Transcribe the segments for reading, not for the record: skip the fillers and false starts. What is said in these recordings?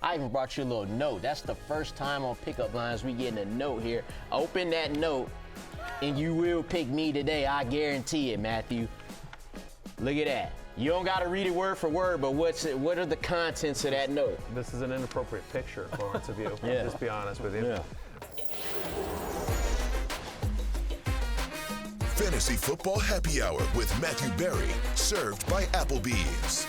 I even brought you a little note. That's the first time on Pickup Lines we getting a note here. Open that note, and you will pick me today. I guarantee it, Matthew. Look at that. You don't got to read it word for word, but what are the contents of that note? This is an inappropriate picture, Lawrence, of you. Yeah. Just be honest with you. Yeah. Fantasy Football Happy Hour with Matthew Berry, served by Applebee's.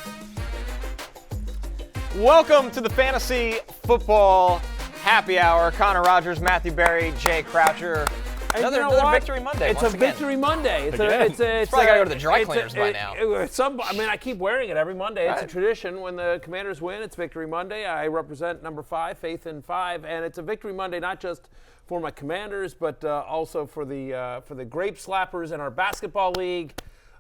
Welcome to the Fantasy Football Happy Hour. Connor Rogers, Matthew Berry, Jay Croucher. Another Victory Monday. It's a Victory Monday. It's probably got to go to the dry cleaners by now. I keep wearing it every Monday. It's a tradition. When the Commanders win, it's Victory Monday. I represent number 5, Faith in 5, and it's a Victory Monday not just for my Commanders, but also for the Grape Slappers in our basketball league.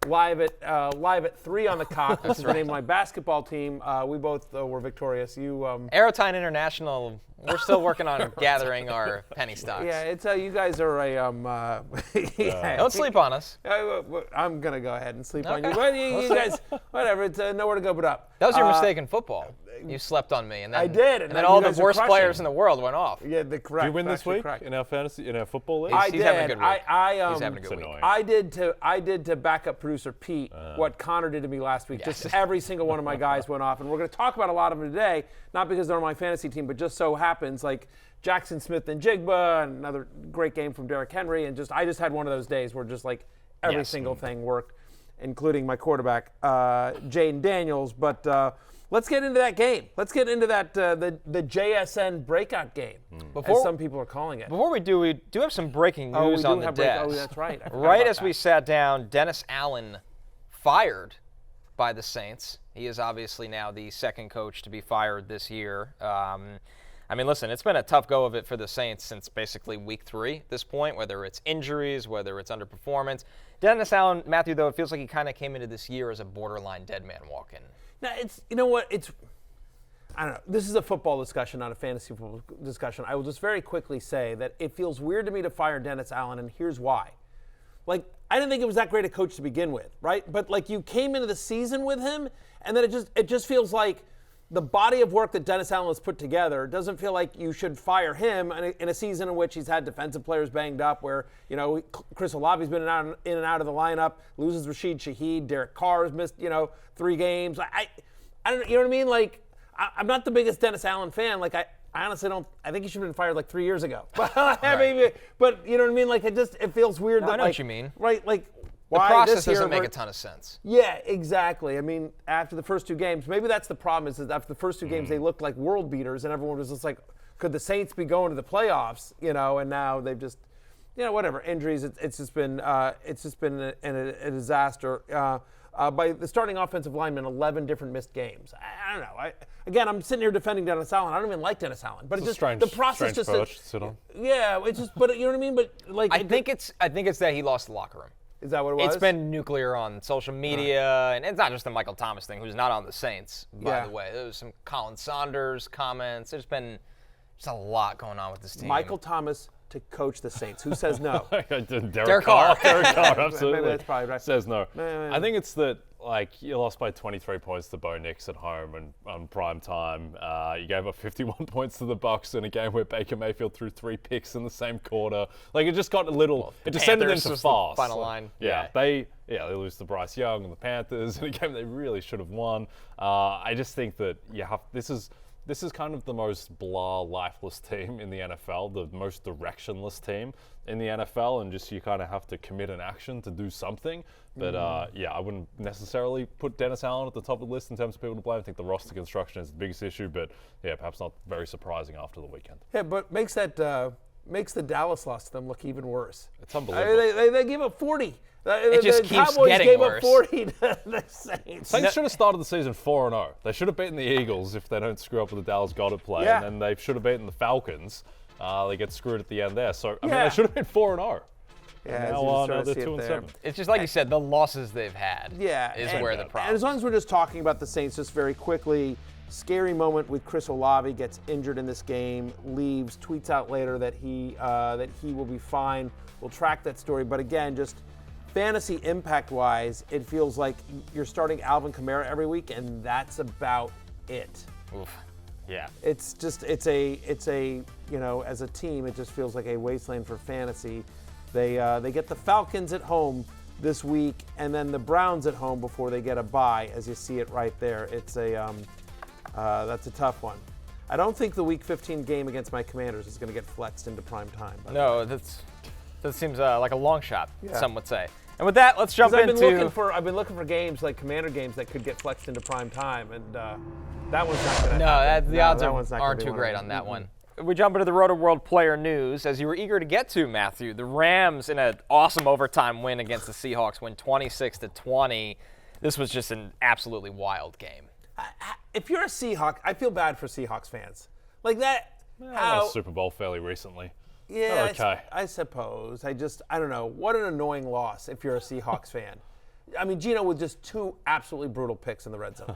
Live at 3 on the cock. This is the name of my basketball team. We both were victorious. Aerotine International. We're still working on gathering our penny stocks. Yeah, it's you guys are a. Don't sleep on us. I'm gonna go ahead and sleep on you. But you guys, whatever. It's nowhere to go but up. That was your mistake in football. You slept on me, and then I did, and then all the worst players in the world went off. Yeah, correct. Did you win this week in our football league? I did. He's having a good week. He's having a good week. I did to backup producer Pete what Connor did to me last week. Yes. Just every single one of my guys went off, and we're going to talk about a lot of them today. Not because they're on my fantasy team, but just so happens like Jaxon Smith-Njigba, and another great game from Derrick Henry, and I just had one of those days where just like every single thing worked, including my quarterback Jaden Daniels. But let's get into that game. Let's get into that the JSN breakout game, as some people are calling it. Before we do have some breaking news on the desk. Oh, that's right. Right as we sat down, Dennis Allen fired by the Saints. He is obviously now the second coach to be fired this year. I mean, listen, it's been a tough go of it for the Saints since basically week 3 at this point, whether it's injuries, whether it's underperformance. Dennis Allen, Matthew, though, it feels like he kind of came into this year as a borderline dead man walking. Now, you know what? I don't know. This is a football discussion, not a fantasy football discussion. I will just very quickly say that it feels weird to me to fire Dennis Allen, and here's why. Like, I didn't think it was that great a coach to begin with, right? But, like, you came into the season with him, and then it just feels like the body of work that Dennis Allen has put together doesn't feel like you should fire him in a season in which he's had defensive players banged up, where, Chris Olave's been in and out of the lineup, loses Rashid Shaheed, Derek Carr has missed, 3 games. I don't, you know what I mean? Like, I'm not the biggest Dennis Allen fan. Like, I honestly don't. I think he should have been fired like 3 years ago. But but you know what I mean? Like, it feels weird. I know what you mean. Right? Like, the why process this doesn't make a ton of sense. Yeah, exactly. I mean, after the first 2 games, maybe that's the problem. Is that after the first 2 games they looked like world beaters, and everyone was just like, could the Saints be going to the playoffs? And now they've just, whatever injuries. It's just been a disaster. By the starting offensive lineman, 11 different missed games. I don't know. I'm sitting here defending Dennis Allen. I don't even like Dennis Allen, but it's just the process just. Yeah, it's just. But you know what I mean. But like, I think it's that he lost the locker room. Is that what it was? It's been nuclear on social media, and it's not just the Michael Thomas thing, who's not on the Saints, by the way. There was some Colin Saunders comments. There's been just a lot going on with this team. Michael Thomas to coach the Saints. Who says no? Derek Carr. Derek Carr, absolutely. Maybe that's probably right. Says no. I think it's that, you lost by 23 points to Bo Nix at home and on prime time. You gave up 51 points to the Bucs in a game where Baker Mayfield threw 3 picks in the same quarter. Like, it just got a little. It descended into fast. The final line. They lose to Bryce Young and the Panthers in a game they really should have won. I just think that this is kind of the most blah, lifeless team in the NFL, the most directionless team in the NFL, and just you kind of have to commit an action to do something. But I wouldn't necessarily put Dennis Allen at the top of the list in terms of people to blame. I think the roster construction is the biggest issue, but perhaps not very surprising after the weekend. Yeah, but makes the Dallas loss to them look even worse. It's unbelievable. They gave up 40. It just keeps Cowboys getting gave worse. up 40 to the Saints. Saints should have started the season 4-0. They should have beaten the Eagles if they don't screw up with the Dallas Goedert play, and then they should have beaten the Falcons. They get screwed at the end there. So I mean, they should have been 4-0. Yeah, now they're 2-7. It's just like you said, the losses they've had is where the problem. And as long as we're just talking about the Saints, just very quickly, scary moment with Chris Olave, gets injured in this game, leaves, tweets out later that he will be fine. We'll track that story, but again, just fantasy impact-wise, it feels like you're starting Alvin Kamara every week, and that's about it. Oof. Yeah. It's a as a team, it just feels like a wasteland for fantasy. They get the Falcons at home this week, and then the Browns at home before they get a bye, as you see it right there. It's that's a tough one. I don't think the Week 15 game against my Commanders is going to get flexed into prime time. No, that seems like a long shot, some would say. And with that, let's jump into. I've been looking for games like Commander games that could get flexed into prime time, and that one's not going to happen. The odds aren't too great on that one. We jump into the Rotoworld Player news, as you were eager to get to, Matthew. The Rams, in an awesome overtime win against the Seahawks, win 26-20. This was just an absolutely wild game. If you're a Seahawk, I feel bad for Seahawks fans. Like that. I won a Super Bowl fairly recently. Yeah, okay. I suppose. I don't know. What an annoying loss if you're a Seahawks fan. I mean, Geno with just 2 absolutely brutal picks in the red zone.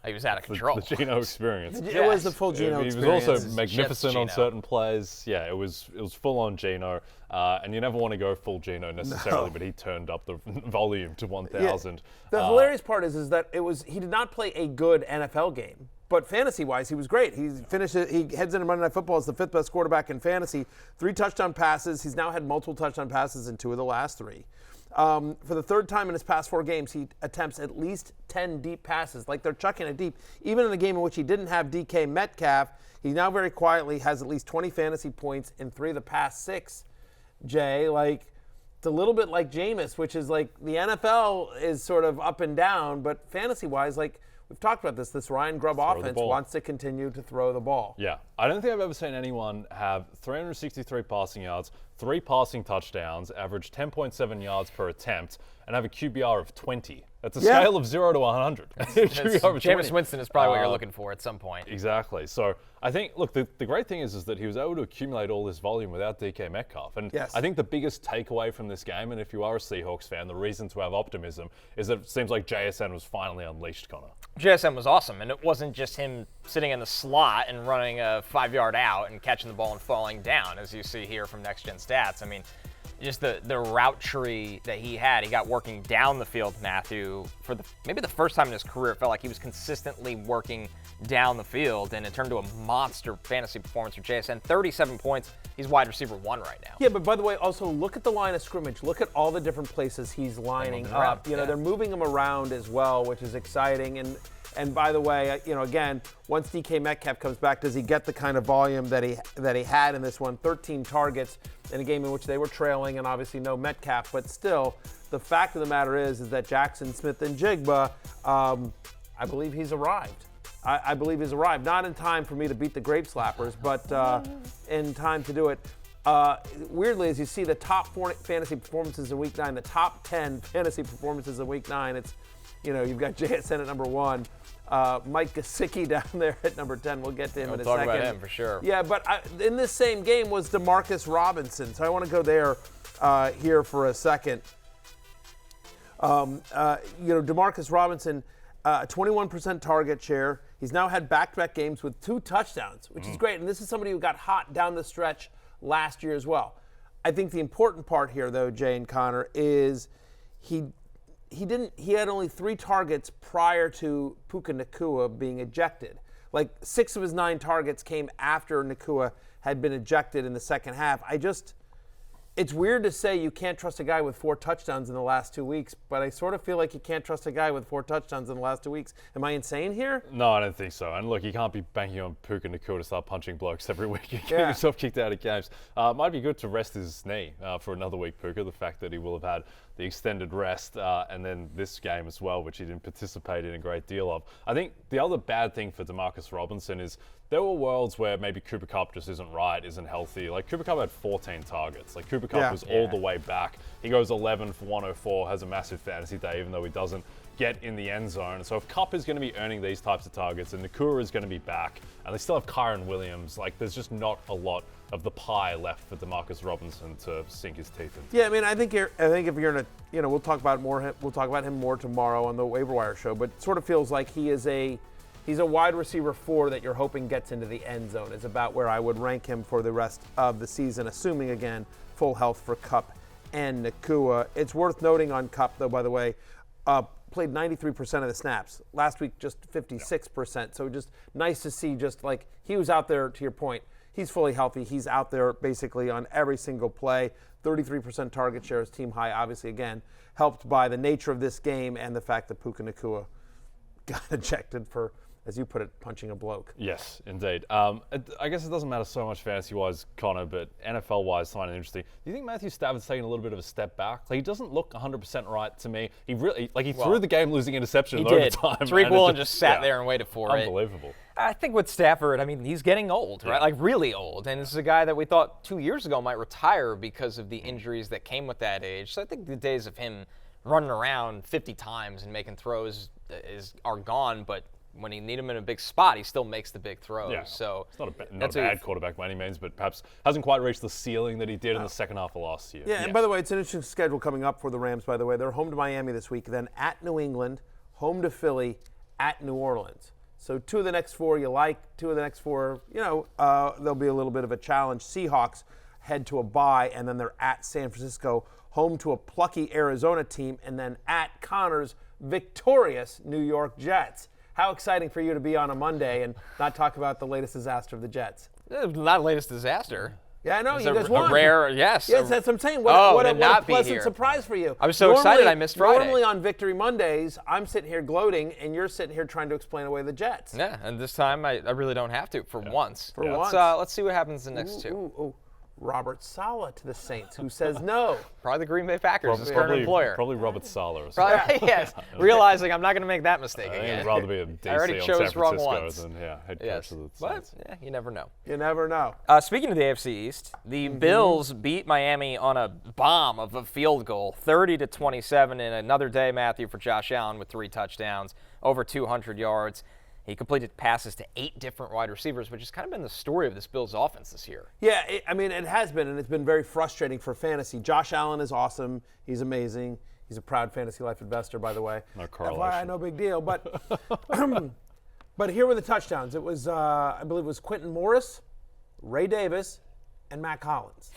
He was out of control. The Geno experience. It was the full Geno experience. He was also magnificent on Geno. certain plays. Yeah, it was full on Geno. And you never want to go full Geno necessarily, but he turned up the volume to 1,000. Yeah. The hilarious part is that he did not play a good NFL game. But fantasy-wise, he was great. He heads into Monday Night Football as the 5th best quarterback in fantasy. 3 touchdown passes. He's now had multiple touchdown passes in 2 of the last 3. For the 3rd time in his past 4 games, he attempts at least 10 deep passes. Like they're chucking it deep. Even in a game in which he didn't have DK Metcalf, he now very quietly has at least 20 fantasy points in 3 of the past 6. Jay, it's a little bit like Jameis, which is like the NFL is sort of up and down, but fantasy-wise, we've talked about this Ryan Grubb offense wants to continue to throw the ball. Yeah. I don't think I've ever seen anyone have 363 passing yards, 3 passing touchdowns, average 10.7 yards per attempt, and have a QBR of 20. That's a scale of 0 to 100. Jameis Winston is probably what you're looking for at some point. Exactly. So I think, look, the great thing is that he was able to accumulate all this volume without DK Metcalf. And I think the biggest takeaway from this game, and if you are a Seahawks fan, the reason to have optimism is that it seems like JSN was finally unleashed, Connor. JSN was awesome, and it wasn't just him sitting in the slot and running a 5-yard out and catching the ball and falling down, as you see here from Next Gen Stats. I mean, just the route tree that he had. He got working down the field, Matthew, for maybe the first time in his career. It felt like he was consistently working down the field, and it turned to a monster fantasy performance for JSN. 37 points. He's wide receiver 1 right now. Yeah, but by the way, also look at the line of scrimmage. Look at all the different places he's lining up. They're moving him around as well, which is exciting. And by the way, again, once DK Metcalf comes back, does he get the kind of volume that he had in this one? 13 targets in a game in which they were trailing, and obviously no Metcalf. But still, the fact of the matter is that Jaxon Smith-Njigba, I believe he's arrived. I believe he's arrived. Not in time for me to beat the Grape Slappers, but in time to do it. Weirdly, as you see the top 4 fantasy performances in Week 9, the top 10 fantasy performances in Week 9, it's, you've got JSN at number 1. Mike Gesicki down there at number 10. We'll get to him in a second. We'll talk about him for sure. Yeah, but in this same game was DeMarcus Robinson. So I want to go there here for a second. DeMarcus Robinson, 21% target share. He's now had back-to-back games with 2 touchdowns, which is great. And this is somebody who got hot down the stretch last year as well. I think the important part here, though, Jay and Connor, is he had only 3 targets prior to Puka Nacua being ejected. 6 of his 9 targets came after Nacua had been ejected in the second half. It's weird to say you can't trust a guy with 4 touchdowns in the last 2 weeks, but I sort of feel like you can't trust a guy with 4 touchdowns in the last 2 weeks. Am I insane here? No, I don't think so. And look, you can't be banking on Puka Nacua to start punching blokes every week and getting yourself kicked out of games. Might be good to rest his knee for another week, Puka, the fact that he will have had the extended rest and then this game as well, which he didn't participate in a great deal of. I think the other bad thing for DeMarcus Robinson is there were worlds where maybe Cooper Kupp just isn't right, isn't healthy. Cooper Kupp had 14 targets. Cooper Kupp was all the way back. He goes 11 for 104, has a massive fantasy day, even though he doesn't get in the end zone. So if Kupp is going to be earning these types of targets and Nacua is going to be back, and they still have Kyron Williams, there's just not a lot of the pie left for DeMarcus Robinson to sink his teeth into. Yeah, I mean, I think if you're in a, we'll talk about him more tomorrow on the waiver wire show. But it sort of feels like he's a wide receiver 4 that you're hoping gets into the end zone. Is about where I would rank him for the rest of the season, assuming again full health for Kupp and Nacua. It's worth noting on Kupp, though, by the way, played 93% of the snaps. Last week, just 56%. So just nice to see just like he was out there, to your point. He's fully healthy. He's out there basically on every single play. 33% target share is team high, obviously, again, helped by the nature of this game and the fact that Puka Nacua got ejected for, as you put it, punching a bloke. Yes, indeed. I guess it doesn't matter so much fantasy-wise, Connor, but NFL-wise, I find it interesting. Do you think Matthew Stafford's taking a little bit of a step back? Like, he doesn't look 100% right to me. He really, threw the game-losing interception in overtime. Tariq Woolen just sat there and waited for it. Unbelievable. I think with Stafford, I mean, he's getting old, right? Like, really old. And this is a guy that we thought 2 years ago might retire because of the injuries that came with that age. So I think the days of him running around 50 times and making throws are gone, but when you need him in a big spot, he still makes the big throws. Yeah. So it's not a bad quarterback by any means, but perhaps hasn't quite reached the ceiling that he did in the second half of last year. Yeah, and by the way, it's an interesting schedule coming up for the Rams, by the way. They're home to Miami this week, then at New England, home to Philly, at New Orleans. So 2 of the next 4 you like, 2 of the next 4, there'll be a little bit of a challenge. Seahawks head to a bye, and then they're at San Francisco, home to a plucky Arizona team, and then at Connor's victorious New York Jets. How exciting for you to be on a Monday and not talk about the latest disaster of the Jets. not the latest disaster. Yeah, I know. It's you guys won. A rare, yes. Yes, that's what I'm saying. What a pleasant surprise for you. I was so excited I missed Friday. Normally on Victory Mondays, I'm sitting here gloating, and you're sitting here trying to explain away the Jets. Yeah, and this time I really don't have to for once. For once. Let's see what happens the next two. Ooh. Robert Saleh to the Saints, who says no. Probably the Green Bay Packers, his current employer. Probably Robert Saleh. Yes, realizing I'm not going to make that mistake again. I'd rather be a DC I already on chose San wrong Francisco once. than head coach of the Saints. But you never know. You never know. Speaking of the AFC East, the Bills beat Miami on a bomb of a field goal, 30-27 in another day, Matthew, for Josh Allen with 3 touchdowns, over 200 yards. He completed passes to 8 different wide receivers, which has kind of been the story of this Bills offense this year. Yeah, it has been, and it's been very frustrating for fantasy. Josh Allen is awesome. He's amazing. He's a proud Fantasy Life investor, by the way. No correlation. FYI, no big deal. But but here were the touchdowns. It was, I believe it was Quentin Morris, Ray Davis, and Matt Collins.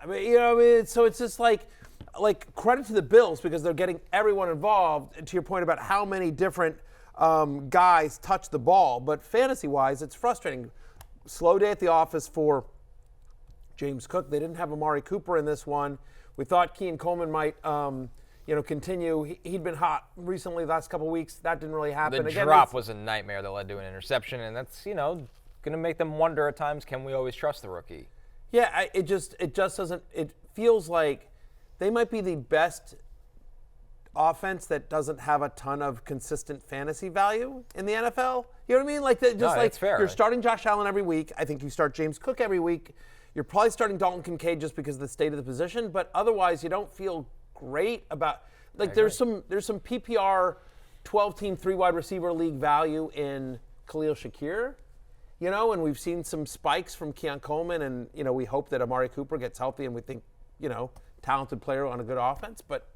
So it's just like credit to the Bills because they're getting everyone involved. To your point about how many different guys touch the ball, but fantasy-wise, it's frustrating. Slow day at the office for James Cook. They didn't have Amari Cooper in this one. We thought Keon Coleman might, continue. He'd been hot recently the last couple of weeks. That didn't really happen. The drop was a nightmare that led to an interception, and that's going to make them wonder at times, can we always trust the rookie? Yeah, it just doesn't. It feels like they might be the best offense that doesn't have a ton of consistent fantasy value in the NFL. You know what I mean? That's fair. You're starting Josh Allen every week. I think you start James Cook every week. You're probably starting Dalton Kincaid just because of the state of the position, but otherwise you don't feel great about there's some PPR 12-team 3-wide receiver league value in Khalil Shakir. And we've seen some spikes from Keon Coleman, and we hope that Amari Cooper gets healthy, and we think talented player on a good offense, but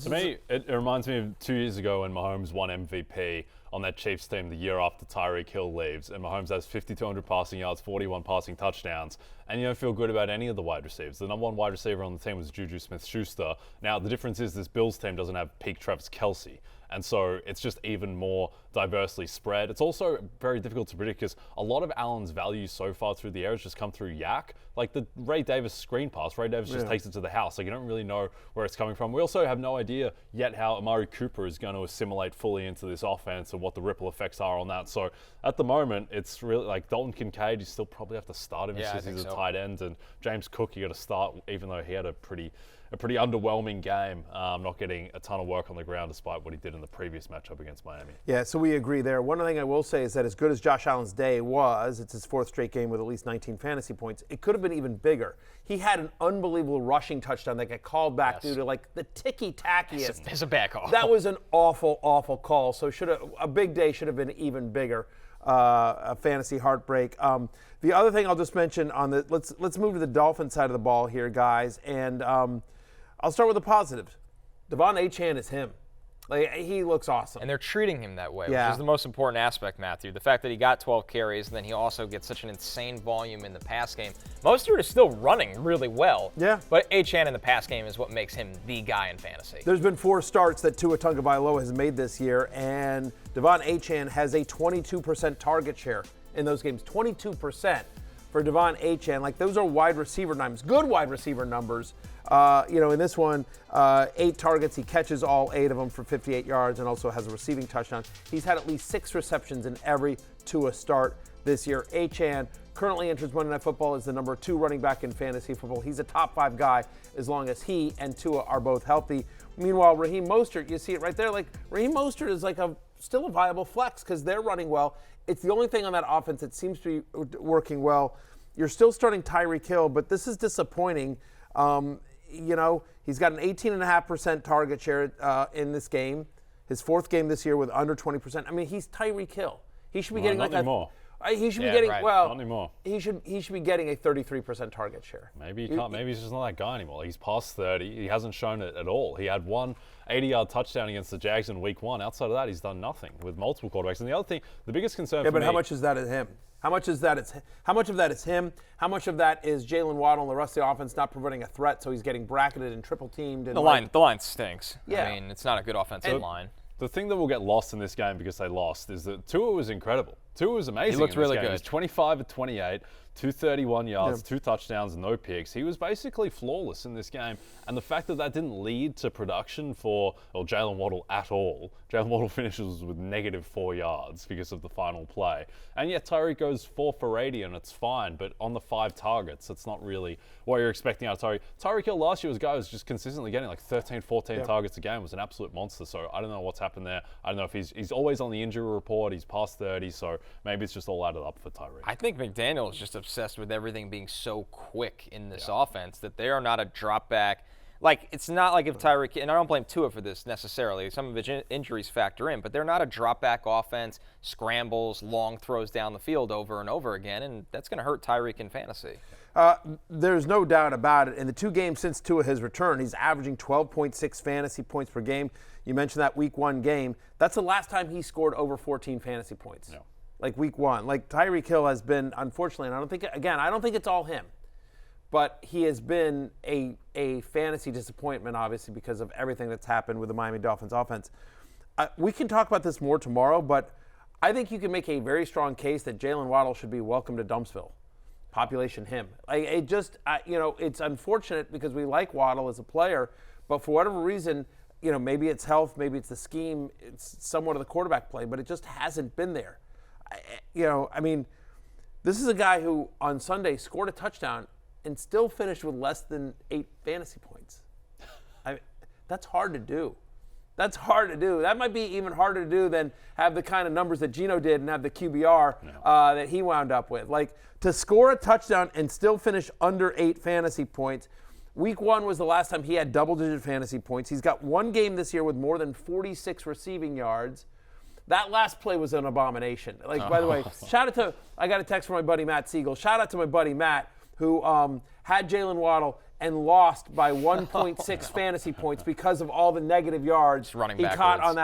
to me, it reminds me of 2 years ago when Mahomes won MVP on that Chiefs team the year after Tyreek Hill leaves, and Mahomes has 5,200 passing yards, 41 passing touchdowns, and you don't feel good about any of the wide receivers. The number 1 wide receiver on the team was Juju Smith-Schuster. Now, the difference is this Bills team doesn't have peak Travis Kelce, and so it's just even more diversely spread. It's also very difficult to predict because a lot of Allen's value so far through the air has just come through yak. Like the Ray Davis screen pass, Ray Davis just takes it to the house. You don't really know where it's coming from. We also have no idea yet how Amari Cooper is going to assimilate fully into this offense and what the ripple effects are on that. So at the moment, it's really like Dalton Kincaid, you still probably have to start him because he's a tight end. And James Cook, you got to start, even though he had a pretty underwhelming game, not getting a ton of work on the ground despite what he did in the previous matchup against Miami. Yeah, so we agree there. One thing I will say is that as good as Josh Allen's day was, it's his 4th straight game with at least 19 fantasy points, it could have been even bigger. He had an unbelievable rushing touchdown that got called back due to the ticky-tackiest. It's a bad call. That was an awful, awful call. So a big day should have been even bigger. A fantasy heartbreak. The other thing I'll just mention let's move to the Dolphins side of the ball here, guys, and I'll start with the positives. Devon Achane is him. Like, he looks awesome. And they're treating him that way, Yeah. which is the most important aspect, Matthew. The fact that he got 12 carries, and then he also gets such an insane volume in the pass game. Mostert is still running really well. Yeah. But Achane in the pass game is what makes him the guy in fantasy. There's been 4 starts that Tua Tagovailoa has made this year, and Devon Achane has a 22% target share in those games. 22% for Devon Achane. Like, those are wide receiver numbers, good wide receiver numbers. In this one, 8 targets. He catches all 8 of them for 58 yards and also has a receiving touchdown. He's had at least 6 receptions in every Tua start this year. Achane currently enters Monday Night Football as the number 2 running back in fantasy football. He's a top 5 guy as long as he and Tua are both healthy. Meanwhile, Raheem Mostert, you see it right there. Like, Raheem Mostert is like still a viable flex because they're running well. It's the only thing on that offense that seems to be working well. You're still starting Tyreek Hill, but this is disappointing. He's got an 18.5% target share in this game. His 4th game this year with under 20%. I mean, he's Tyreek Hill. He should be getting not anymore. He should be getting not anymore. He should be getting a 33% target share. Maybe he can't. Maybe he's just not that guy anymore. He's past 30. He hasn't shown it at all. He had one 80-yard touchdown against the Jags in Week 1. Outside of that, he's done nothing with multiple quarterbacks. And the other thing, the biggest concern for me. Yeah, but how much is that at him? How much of that is him? How much of that is Jalen Waddle and the rest of the offense not providing a threat, so he's getting bracketed and triple teamed? And The line stinks. Yeah. I mean, it's not a good offensive line. The thing that will get lost in this game because they lost is that Tua was incredible. Tua was amazing. He looked in this really game. good. He was 25 of 28, 231 yards, 2 touchdowns, no picks. He was basically flawless in this game. And the fact that that didn't lead to production for Jalen Waddle at all. Jalen Waddle finishes with -4 yards because of the final play. And yet Tyreek goes 4 for 80 and it's fine. But on the 5 targets, it's not really what you're expecting out of Tyreek. Tyreek Hill last year was a guy who was just consistently getting like 13, 14 targets a game. Was an absolute monster. So I don't know what's happened there. I don't know if he's always on the injury report. He's past 30. So maybe it's just all added up for Tyreek. I think McDaniel is just obsessed with everything being so quick in this offense that they are not a drop back. Like, it's not like if Tyreek, and I don't blame Tua for this necessarily, some of his injuries factor in, but they're not a drop back offense, scrambles, long throws down the field over and over again, and that's going to hurt Tyreek in fantasy. There's no doubt about it. In the 2 games since Tua has returned, he's averaging 12.6 fantasy points per game. You mentioned that Week 1 game. That's the last time he scored over 14 fantasy points. Yeah. Like Week 1. Like, Tyreek Hill has been, unfortunately, and I don't think it's all him, but he has been a fantasy disappointment, obviously, because of everything that's happened with the Miami Dolphins offense. We can talk about this more tomorrow, but I think you can make a very strong case that Jalen Waddle should be welcome to Dumpsville. Population him. It's unfortunate because we like Waddle as a player, but for whatever reason, maybe it's health, maybe it's the scheme, it's somewhat of the quarterback play, but it just hasn't been there. This is a guy who on Sunday scored a touchdown and still finished with less than 8 fantasy points. That's hard to do. That might be even harder to do than have the kind of numbers that Geno did and have the QBR that he wound up with. Like, to score a touchdown and still finish under 8 fantasy points. Week 1 was the last time he had double-digit fantasy points. He's got 1 game this year with more than 46 receiving yards. That last play was an abomination. By the way, I got a text from my buddy Matt Siegel. Shout out to my buddy Matt, who had Jalen Waddle and lost by 1.6 fantasy points because of all the negative yards running he backwards. caught on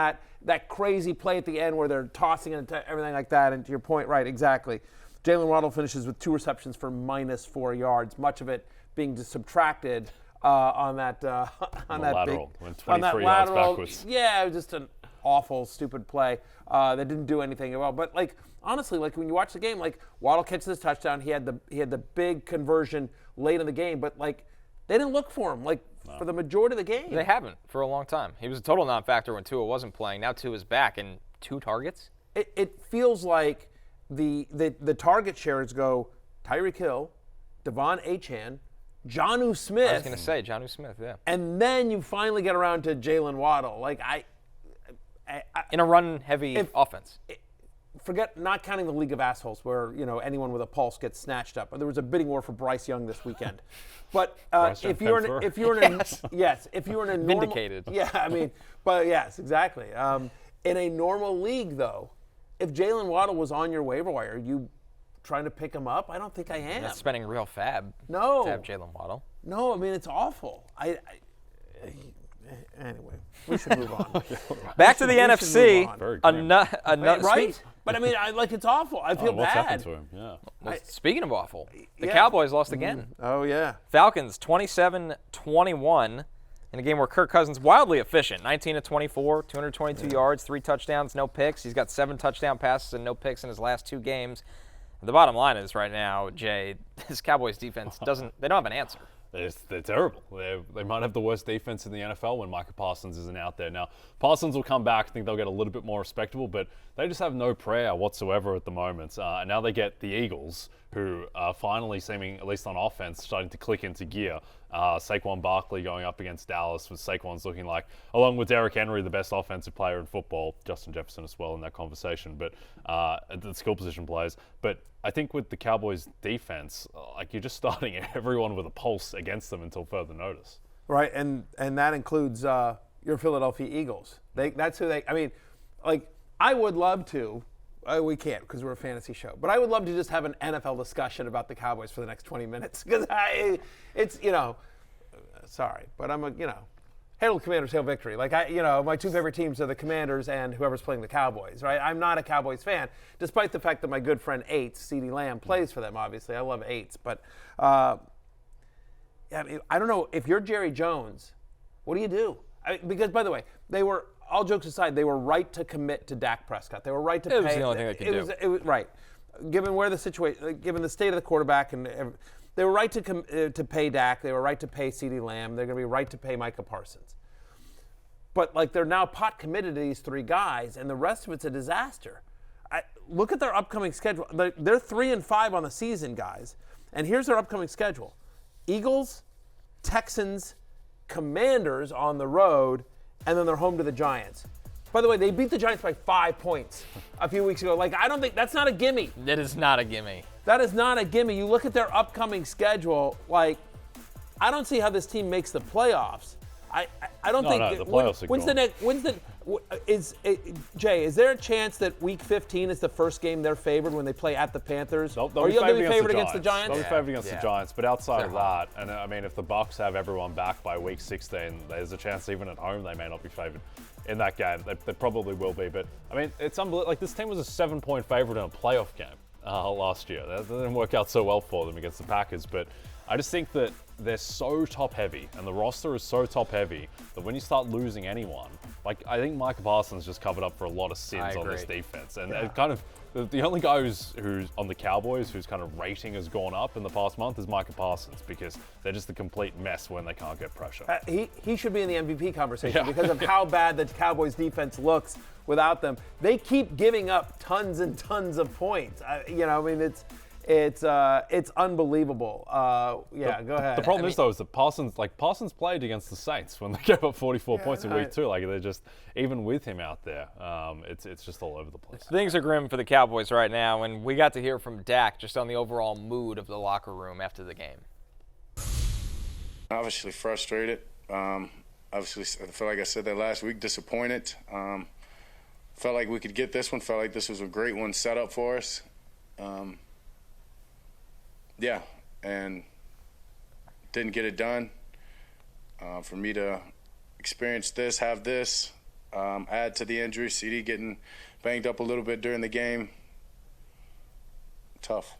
that crazy play at the end where they're tossing and everything like that. And to your point, right, exactly. Jalen Waddle finishes with 2 receptions for -4 yards, much of it being subtracted on that lateral. big, Went on that 23 yards lateral. backwards. Yeah, it was just an awful, stupid play that didn't do anything well. But honestly, when you watch the game, Waddle catches this touchdown. He had the big conversion late in the game, but they didn't look for him for the majority of the game. They haven't for a long time. He was a total non-factor when Tua wasn't playing. Now Tua's back and 2 targets. It feels like the target shares go Tyreek Hill, Devon Achane, Geno Smith. I was going to say Geno Smith, yeah. And then you finally get around to Jalen Waddle. In a run-heavy offense. Forget not counting the League of Assholes, where anyone with a pulse gets snatched up. There was a bidding war for Bryce Young this weekend. But if you're in a normal, Vindicated. Yes, exactly. In a normal league, though, if Jalen Waddle was on your waiver wire, are you trying to pick him up? I don't think I am. That's spending real fab. No. To have Jalen Waddle. No, it's awful. Anyway, we should move on. Back to the we should NFC. move on. Very grim. Right? But I mean, it's awful. I feel What's bad. happened to him? Yeah. Speaking of awful, the Yeah. Cowboys lost again. Oh, yeah. Falcons 27-21 in a game where Kirk Cousins wildly efficient, 19 of 24, 222 yards, 3 touchdowns, no picks. He's got 7 touchdown passes and no picks in his last 2 games. The bottom line is right now, Jay, this Cowboys defense they don't have an answer. They're terrible. They might have the worst defense in the NFL when Micah Parsons isn't out there. Now, Parsons will come back. I think they'll get a little bit more respectable, but they just have no prayer whatsoever at the moment. And now they get the Eagles, who are finally seeming, at least on offense, starting to click into gear. Saquon Barkley going up against Dallas, with Saquon's looking like, along with Derrick Henry, the best offensive player in football. Justin Jefferson as well in that conversation, but the skill position players. But I think with the Cowboys defense, like you're just starting everyone with a pulse against them until further notice. Right, and that includes your Philadelphia Eagles. That's who they. I mean, like I would love to. We can't because we're a fantasy show. But I would love to just have an NFL discussion about the Cowboys for the next 20 minutes because it's sorry, but I'm hail the Commanders, hail victory. Like my 2 favorite teams are the Commanders and whoever's playing the Cowboys. Right, I'm not a Cowboys fan, despite the fact that my good friend Aites, CeeDee Lamb, plays for them. Obviously, I love Aites, but. I mean, I don't know if you're Jerry Jones, what do you do? Because by the way, they were all jokes aside, they were right to commit to Dak Prescott. They were right to pay. It was the only thing they could do. It was right, given where the situation, given the state of the quarterback, and they were right to pay Dak. They were right to pay CeeDee Lamb. They're going to be right to pay Micah Parsons. But like they're now pot committed to these 3 guys, and the rest of it's a disaster. Look at their upcoming schedule. They're 3-5 on the season, guys. And here's their upcoming schedule. Eagles, Texans, Commanders on the road, and then they're home to the Giants. By the way, they beat the Giants by 5 points a few weeks ago. Like, I don't think that's not a gimme. That is not a gimme. That is not a gimme. You look at their upcoming schedule, like, I don't see how this team makes the playoffs. I don't think. No, the playoffs are gone. Jay, is there a chance that Week 15 is the first game they're favored when they play at the Panthers? They'll Are you going to be favored against against the Giants? They'll be favored against the Giants, but outside of They're that, and I mean, if the Bucs have everyone back by Week 16, there's a chance even at home they may not be favored in that game. They probably will be, but I mean, it's unbelievable. Like this team was a 7-point favorite in a playoff game last year. That didn't work out so well for them against the Packers, but I just think that they're so top-heavy, and the roster is so top-heavy that when you start losing anyone, like I think Micah Parsons just covered up for a lot of sins on this defense, and it kind of the only guy who's on the Cowboys whose kind of rating has gone up in the past month is Micah Parsons because they're just a complete mess when they can't get pressure. He should be in the MVP conversation because of how bad the Cowboys defense looks without them. They keep giving up tons and tons of points. It's unbelievable. Go ahead. The problem is that Parsons played against the Saints when they gave up 44 points in week 2. Like they're just, even with him out there, it's just all over the place. Things are grim for the Cowboys right now, and we got to hear from Dak just on the overall mood of the locker room after the game. Obviously frustrated. Obviously, I feel like I said that last week, disappointed. Felt like we could get this one. Felt like this was a great one set up for us. And didn't get it done. For me to experience this, have this, add to the injury, CeeDee getting banged up a little bit during the game, tough.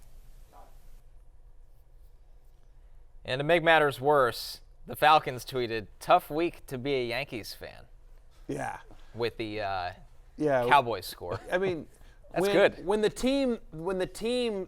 And to make matters worse, the Falcons tweeted, "Tough week to be a Yankees fan." Yeah. With the Cowboys score. I mean, That's good. When the team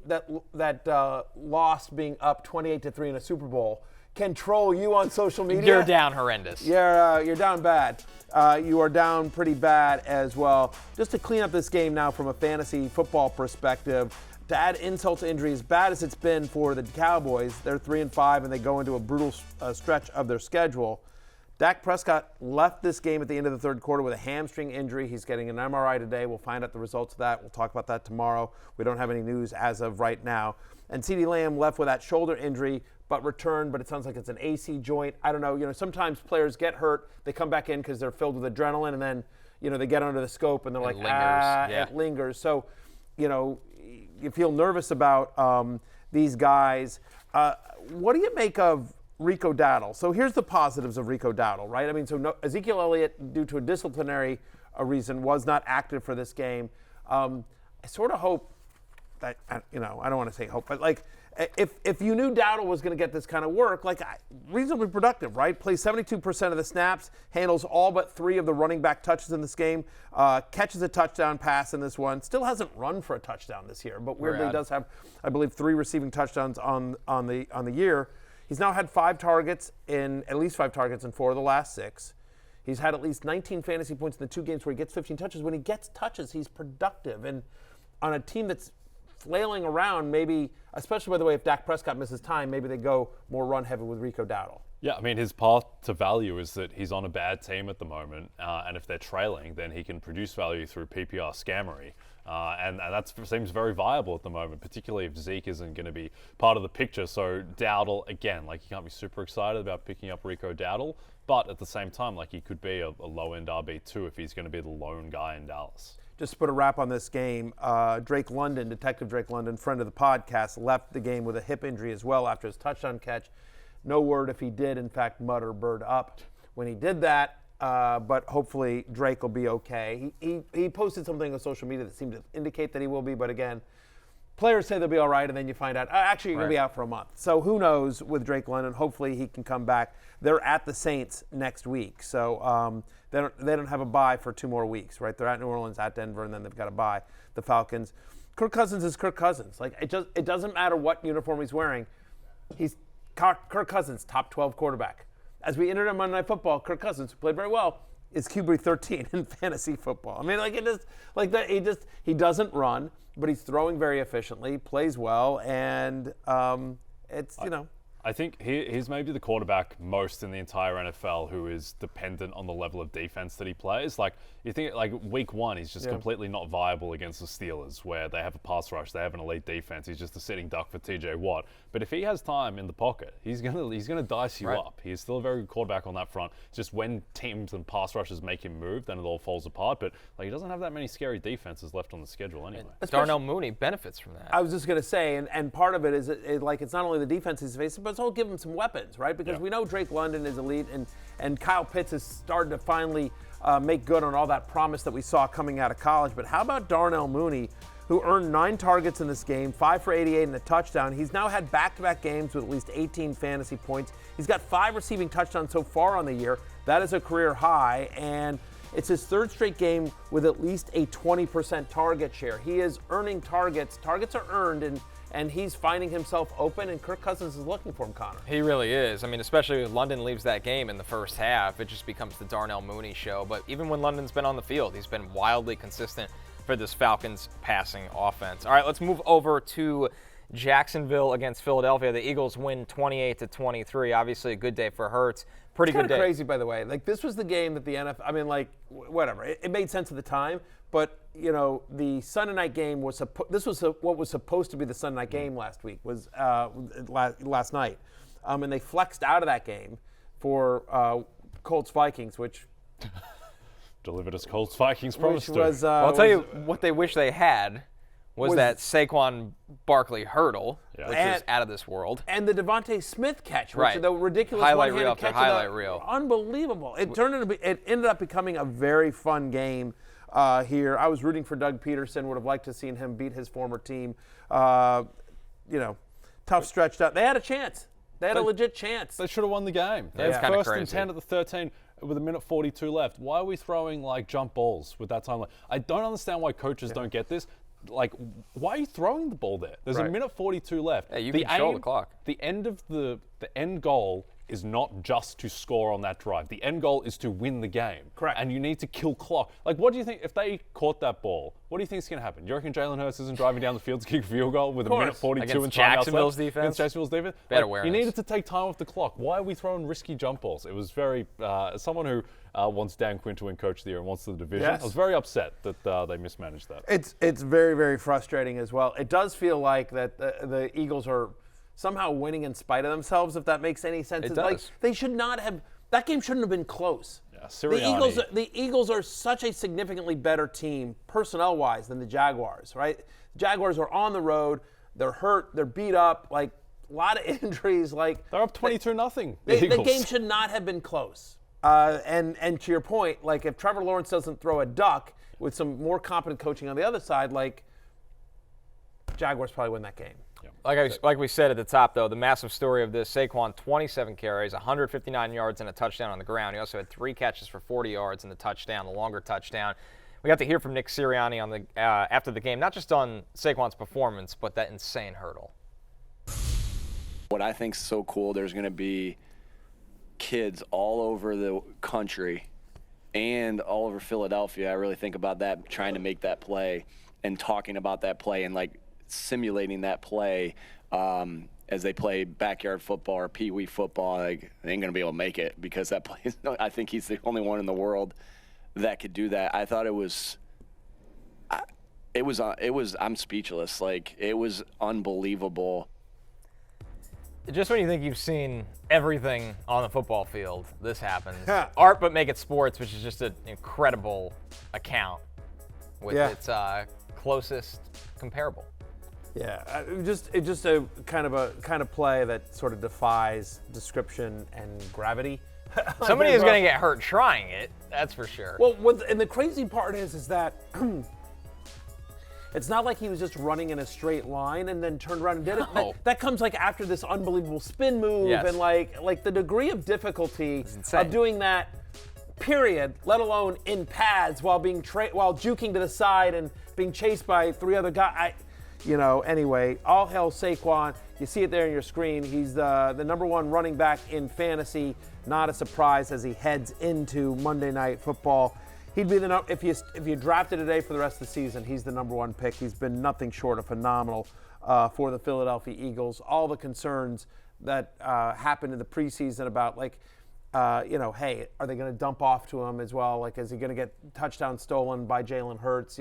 that lost being up 28-3 in a Super Bowl can troll you on social media, You're down horrendous. You're down bad. You are down pretty bad as well. Just to clean up this game now from a fantasy football perspective, to add insult to injury, as bad as it's been for the Cowboys, they're 3-5 and they go into a brutal stretch of their schedule. Dak Prescott left this game at the end of the third quarter with a hamstring injury. He's getting an MRI today. We'll find out the results of that. We'll talk about that tomorrow. We don't have any news as of right now. And CeeDee Lamb left with that shoulder injury, but returned, but it sounds like it's an AC joint. I don't know. Sometimes players get hurt. They come back in because they're filled with adrenaline, and then, they get under the scope, and they're like, it lingers. So, you feel nervous about these guys. What do you make of Rico Dowdle. So here's the positives of Rico Dowdle, right? I mean, Ezekiel Elliott, due to a disciplinary reason, was not active for this game. I sort of hope that, I don't want to say hope, but like, if you knew Dowdle was going to get this kind of work, like reasonably productive, right? Plays 72% of the snaps, handles all but 3 of the running back touches in this game, catches a touchdown pass in this one. Still hasn't run for a touchdown this year, but weirdly does have, I believe, 3 receiving touchdowns on the year. He's now had at least 5 targets in 4 of the last 6. He's had at least 19 fantasy points in the 2 games where he gets 15 touches. When he gets touches, he's productive. And on a team that's flailing around, maybe, especially by the way, if Dak Prescott misses time, maybe they go more run heavy with Rico Dowdle. Yeah, I mean, his path to value is that he's on a bad team at the moment, and if they're trailing, then he can produce value through PPR scammery. And that seems very viable at the moment, particularly if Zeke isn't going to be part of the picture. So Dowdle, again, like, you can't be super excited about picking up Rico Dowdle, but at the same time, like, he could be a low-end RB2 if he's going to be the lone guy in Dallas. Just to put a wrap on this game, Detective Drake London, friend of the podcast, left the game with a hip injury as well after his touchdown catch. No word if he did, in fact, mutter bird up when he did that, but hopefully Drake will be okay. He posted something on social media that seemed to indicate that he will be, but again, players say they'll be all right, and then you find out, actually, you're going to be out for a month. So who knows with Drake London. Hopefully he can come back. They're at the Saints next week, so they don't have a bye for 2 more weeks, right? They're at New Orleans, at Denver, and then they've got a bye, the Falcons. Kirk Cousins is Kirk Cousins. Like, it doesn't matter what uniform he's wearing. He's Kirk Cousins, top 12 quarterback. As we entered on Monday Night Football, Kirk Cousins, who played very well, is QB 13 in fantasy football. I mean, like, it just like that. He doesn't run, but he's throwing very efficiently, plays well, and it's I think he's maybe the quarterback most in the entire NFL who is dependent on the level of defense that he plays. Like, you think, like, week 1, he's just completely not viable against the Steelers, where they have a pass rush, they have an elite defense. He's just a sitting duck for TJ Watt. But if he has time in the pocket, he's gonna dice you up. He's still a very good quarterback on that front. Just when teams and pass rushes make him move, then it all falls apart. But like, he doesn't have that many scary defenses left on the schedule anyway. Darnell Mooney benefits from that. I was just gonna say, and part of it is it's not only the defense he's facing, but it's all give him some weapons, right? Because we know Drake London is elite, and Kyle Pitts is starting to finally make good on all that promise that we saw coming out of college. But how about Darnell Mooney, who earned 9 targets in this game, 5 for 88 and a touchdown. He's now had back-to-back games with at least 18 fantasy points. He's got 5 receiving touchdowns so far on the year. That is a career high, and it's his 3rd straight game with at least a 20% target share. He is earning targets. Targets are earned, and he's finding himself open, and Kirk Cousins is looking for him, Connor. He really is. I mean, especially when London leaves that game in the first half, it just becomes the Darnell Mooney show. But even when London's been on the field, he's been wildly consistent for this Falcons passing offense. All right, let's move over to Jacksonville against Philadelphia. The Eagles win 28-23. Obviously a good day for Hurts. Pretty good day. It's crazy, by the way. Like, this was the game that the NFL, I mean, like, whatever. It made sense at the time, but, the Sunday night game was, this was what was supposed to be the Sunday night game last week, was last night. And they flexed out of that game for Colts-Vikings, which Delivered as Colts-Vikings promised to. Was, I'll tell you what they wish they had was that Saquon Barkley hurdle, which is out of this world. And the Devontae Smith catch, which the ridiculous highlight reel one-handed after catch. highlight reel. Unbelievable. It ended up becoming a very fun game here. I was rooting for Doug Peterson, would have liked to have seen him beat his former team. Tough stretched out. They had a chance. They had a legit chance. They should have won the game. They had first and 10 at the 13 with 1:42 left. Why are we throwing, like, jump balls with that time? I don't understand why coaches don't get this. Like, why are you throwing the ball there? There's 1:42 left. Yeah, you can control the clock. The end goal is not just to score on that drive. The end goal is to win the game. Correct. And you need to kill clock. Like, what do you think, if they caught that ball, what do you think is going to happen? Do you reckon Jalen Hurts isn't driving down the field to kick a field goal with 1:42 against and timeouts Jacksonville's left? defense? Against Jacksonville's defense? Bad awareness. You needed to take time off the clock. Why are we throwing risky jump balls? It was very, as someone who wants Dan Quinn to win Coach of the Year and wants the division, I was very upset that they mismanaged that. It's very, very frustrating as well. It does feel like that the Eagles are somehow winning in spite of themselves, if that makes any sense. It does. Like, does. they should not have. That game shouldn't have been close. Yeah, Sirianni. The Eagles are such a significantly better team personnel-wise than the Jaguars, right? Jaguars are on the road. They're hurt. They're beat up. Like, A lot of injuries. Like They're up 22-0. the game should not have been close. And to your point, like if Trevor Lawrence doesn't throw a duck with some more competent coaching on the other side, like Jaguars probably win that game. Like we said at the top, though, the massive story of this, Saquon, 27 carries, 159 yards, and a touchdown on the ground. He also had 3 catches for 40 yards and the touchdown, the longer touchdown. We got to hear from Nick Sirianni on the after the game, not just on Saquon's performance, but that insane hurdle. What I think is so cool, there's going to be kids all over the country and all over Philadelphia. I really think about that, trying to make that play and talking about that play and like simulating that play as they play backyard football or pee-wee football. Like, they ain't gonna be able to make it because that play is, I think he's the only one in the world that could do that. I thought it was I'm speechless. Like, it was unbelievable. Just when you think you've seen everything on the football field, this happens. Art but make it sports, which is just an incredible account with its closest comparable. Yeah, it's just a kind of play that sort of defies description and gravity. Somebody is going to get hurt trying it, that's for sure. Well, and the crazy part is that it's not like he was just running in a straight line and then turned around and did it. No. That comes like after this unbelievable spin move and like the degree of difficulty of doing that. Period. Let alone in pads while being while juking to the side and being chased by 3 other guys. Anyway, all hail Saquon. You see it there on your screen. He's the number 1 running back in fantasy. Not a surprise as he heads into Monday Night Football. He'd be if you drafted today for the rest of the season, he's the number 1 pick. He's been nothing short of phenomenal for the Philadelphia Eagles. All the concerns that happened in the preseason about hey, are they going to dump off to him as well? Like, is he going to get touchdown stolen by Jalen Hurts?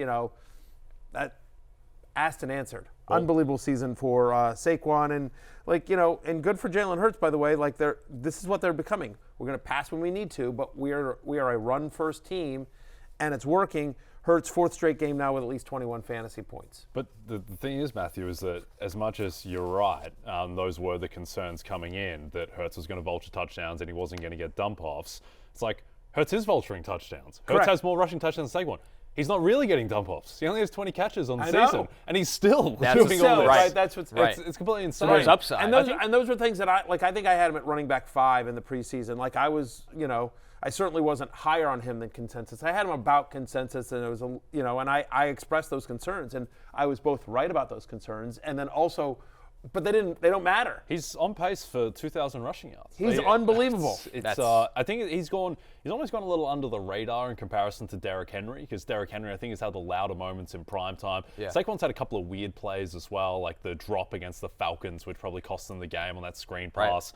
That asked and answered. Unbelievable season for Saquon, and and good for Jalen Hurts, by the way. Like, this is what they're becoming. We're going to pass when we need to, but we are a run-first team, and it's working. Hurts' 4th straight game now with at least 21 fantasy points. But the thing is, Matthew, is that as much as you're right, those were the concerns coming in, that Hurts was going to vulture touchdowns and he wasn't going to get dump-offs. It's like, Hurts is vulturing touchdowns. Hurts has more rushing touchdowns than Saquon. He's not really getting dump-offs. He only has 20 catches on the season, and he's still doing all this. Right. That's what's It's completely insane. So there's upside. And those were things that I think I had him at running back 5 in the preseason. Like, I was, I certainly wasn't higher on him than consensus. I had him about consensus, and it was and I expressed those concerns, and I was both right about those concerns, and then also. But they don't matter. He's on pace for 2,000 rushing yards. He's unbelievable. I think he's almost gone a little under the radar in comparison to Derrick Henry, because Derrick Henry, I think, has had the louder moments in prime time. Yeah. Saquon's had a couple of weird plays as well, like the drop against the Falcons, which probably cost them the game on that screen pass.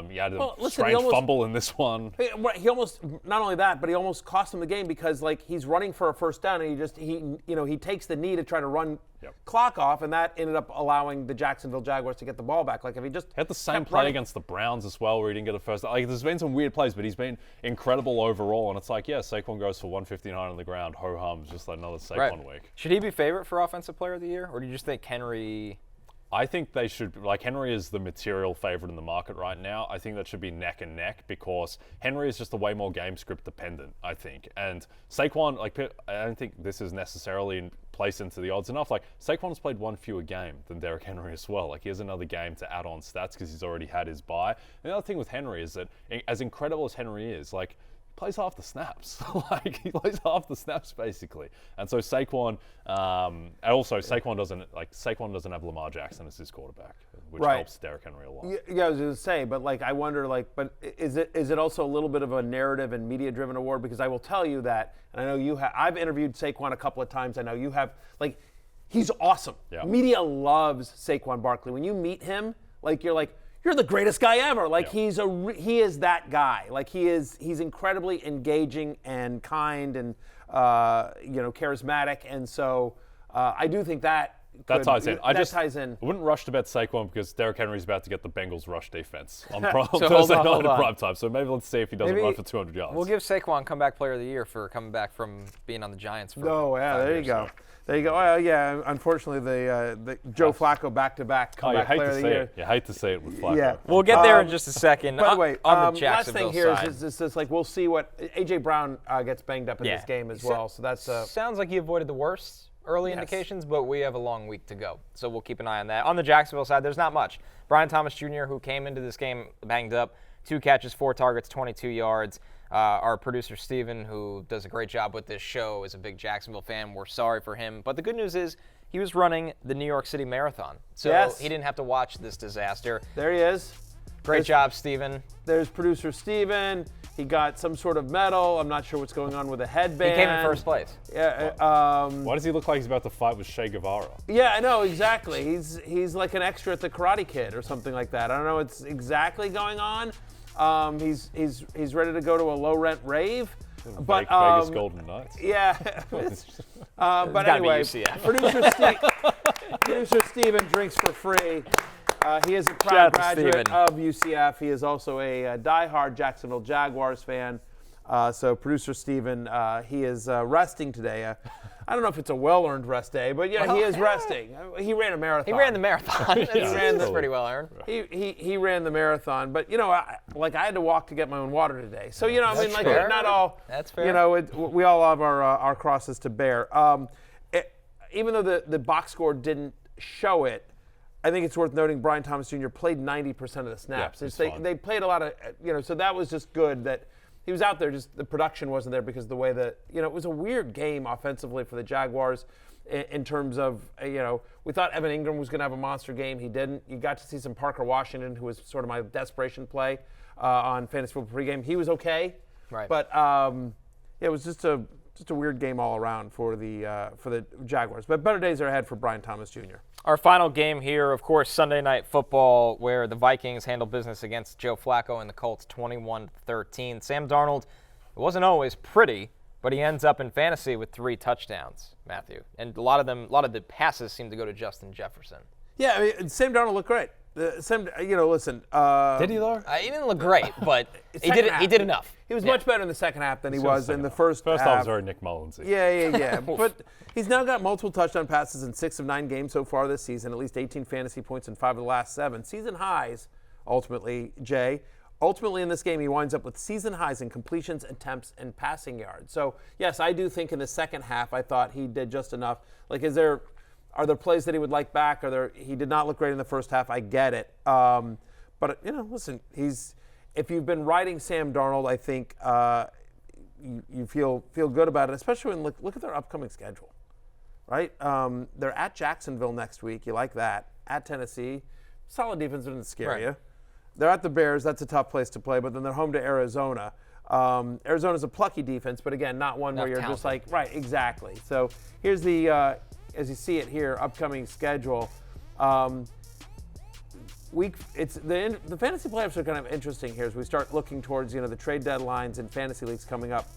He had a strange fumble in this one. He almost, not only that, but he almost cost him the game because he's running for a first down, and he takes the knee to try to run clock off, and that ended up allowing the Jacksonville Jaguars to get the ball back. Like, if he just had the same play against the Browns as well, where he didn't get a first. Like, there's been some weird plays, but he's been incredible overall. And it's like, Saquon goes for 159 on the ground. Ho hum, just like another Saquon week. Should he be favorite for Offensive Player of the Year, or do you just think Henry? I think they should, Henry is the material favorite in the market right now. I think that should be neck and neck because Henry is just a way more game script dependent, I think. And Saquon, I don't think this is necessarily placed into the odds enough. Saquon's played 1 fewer game than Derrick Henry as well. He has another game to add on stats because he's already had his bye. And the other thing with Henry is that, as incredible as Henry is, plays half the snaps. He plays half the snaps basically. And so Saquon, and also Saquon doesn't have Lamar Jackson as his quarterback, which helps Derrick Henry a lot. Yeah, I was going to say, but I wonder, but is it also a little bit of a narrative and media-driven award? Because I will tell you that, and I know you have. I've interviewed Saquon a couple of times. I know you have. He's awesome. Yeah. Media loves Saquon Barkley. When you meet him, you're the greatest guy ever. He is that guy. He's incredibly engaging and kind and charismatic. And so I do think that ties in. Ties in. I wouldn't rush to bet Saquon because Derrick Henry's about to get the Bengals rush defense on Thursday night in prime time. So maybe let's see if he doesn't run for 200 yards. We'll give Saquon comeback player of the year for coming back from being on the Giants for there you go. There you go. Oh, yeah, unfortunately, the Joe Flacco back-to-back comeback player of the year. You hate to see it with Flacco. Yeah. We'll get there in just a second. By the way, on the last thing Jacksonville here side. is just like we'll see what A.J. Brown gets banged up in this game as well. So that's sounds like he avoided the worst early indications, but we have a long week to go. So we'll keep an eye on that. On the Jacksonville side, there's not much. Brian Thomas Jr., who came into this game banged up, 2 catches, 4 targets, 22 yards. Our producer, Steven, who does a great job with this show, is a big Jacksonville fan. We're sorry for him. But the good news is he was running the New York City Marathon. So he didn't have to watch this disaster. there he is. Great job, Steven. There's producer Steven. He got some sort of medal. I'm not sure what's going on with a headband. He came in first place. Yeah. Why does he look like he's about to fight with Che Guevara? Yeah, I know, exactly. He's like an extra at the Karate Kid or something like that. I don't know what's exactly going on. He's ready to go to a low-rent rave. But Vegas Golden Knights. Yeah. But gotta be anyway, UCF. producer Steven drinks for free. He is a Shout proud out to graduate Steven. of UCF. He is also a diehard Jacksonville Jaguars fan. So producer Steven, he is resting today. I don't know if it's a well-earned rest day, but yeah, he is resting. He ran a marathon. He ran the marathon. ran That's the- pretty well earned. He ran the marathon, but I had to walk to get my own water today. So I mean, like fair. not all. That's fair. We all have our crosses to bear. Even though the box score didn't show it, I think it's worth noting Brian Thomas Jr. played 90% of the snaps. he's They fine. they played a lot of so that was just good that. He was out there, just the production wasn't there because of the way that, it was a weird game offensively for the Jaguars in terms of, we thought Evan Ingram was going to have a monster game. He didn't. You got to see some Parker Washington, who was sort of my desperation play on Fantasy Football pregame. He was okay. Right. But, it was just a weird game all around for the Jaguars. But better days are ahead for Brian Thomas Jr. Our final game here, of course, Sunday Night Football, where the Vikings handle business against Joe Flacco and the Colts 21-13. Sam Darnold, it wasn't always pretty, but he ends up in fantasy with 3 touchdowns, Matthew. And a lot of the passes seem to go to Justin Jefferson. Yeah, I mean, Sam Darnold looked great. Listen. Did he though? He didn't look great, but he Second half. did enough. He was much better in the second half than he was in the first half. First half was very Nick Mullins-y. Yeah. But he's now got multiple touchdown passes in 6 of 9 games so far this season, at least 18 fantasy points in 5 of the last 7. Season highs, ultimately, Jay. Ultimately, in this game, he winds up with season highs in completions, attempts, and passing yards. So, yes, I do think in the second half, I thought he did just enough. Like, are there plays that he would like back? He did not look great in the first half. I get it. But listen, if you've been riding Sam Darnold, I think you feel good about it, especially when look at their upcoming schedule, right? They're at Jacksonville next week. You like that? At Tennessee, solid defense doesn't scare you. They're at the Bears. That's a tough place to play. But then they're home to Arizona. Arizona's a plucky defense, but again, not one where you're just like, right, exactly. So here's the as you see it here, upcoming schedule. The fantasy playoffs are kind of interesting here as we start looking towards the trade deadlines and fantasy leagues coming up.